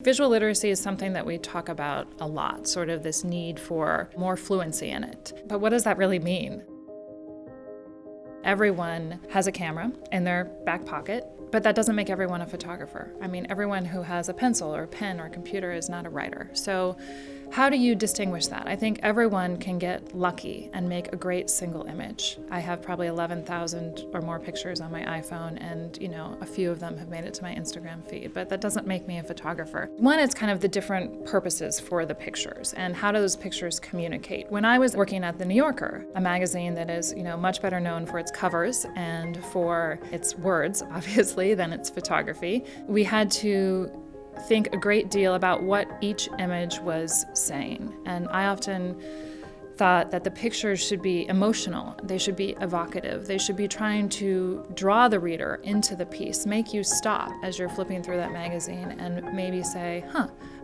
Visual literacy is something that we talk about a lot, sort of this need for more fluency in it. But what does that really mean? Everyone has a camera in their back pocket, but that doesn't make everyone a photographer. I mean, everyone who has a pencil or a pen or a computer is not a writer. So how do you distinguish that? I think everyone can get lucky and make a great single image. I have probably 11,000 or more pictures on my iPhone, and a few of them have made it to my Instagram feed, but that doesn't make me a photographer. One, it's kind of the different purposes for the pictures and how do those pictures communicate. When I was working at The New Yorker, a magazine that is, much better known for its covers and for its words, obviously, than its photography, we had to think a great deal about what each image was saying. And I often thought that the pictures should be emotional, they should be evocative, they should be trying to draw the reader into the piece, make you stop as you're flipping through that magazine and maybe say,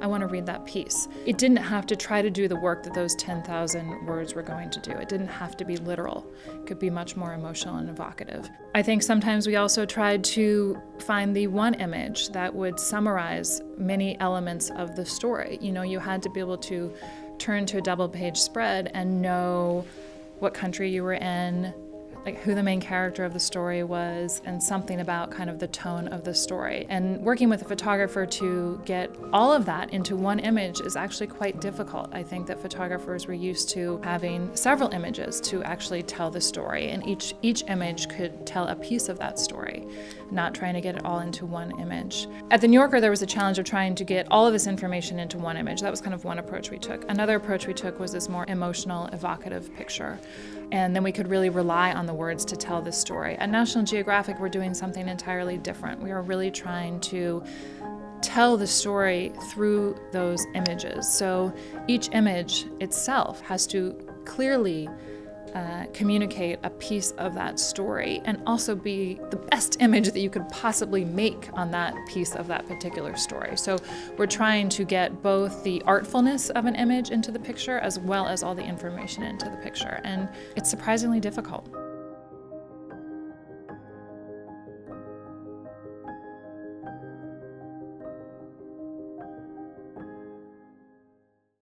I want to read that piece. It didn't have to try to do the work that those 10,000 words were going to do. It didn't have to be literal. It could be much more emotional and evocative. I think sometimes we also tried to find the one image that would summarize many elements of the story. You had to be able to turn to a double-page spread and know what country you were in, like who the main character of the story was, and something about kind of the tone of the story. And working with a photographer to get all of that into one image is actually quite difficult. I think that photographers were used to having several images to actually tell the story, and each image could tell a piece of that story, not trying to get it all into one image. At The New Yorker, there was a challenge of trying to get all of this information into one image. That was kind of one approach we took. Another approach we took was this more emotional, evocative picture. And then we could really rely on the words to tell this story. At National Geographic, we're doing something entirely different. We are really trying to tell the story through those images. So each image itself has to clearly communicate a piece of that story and also be the best image that you could possibly make on that piece of that particular story. So we're trying to get both the artfulness of an image into the picture as well as all the information into the picture, and it's surprisingly difficult.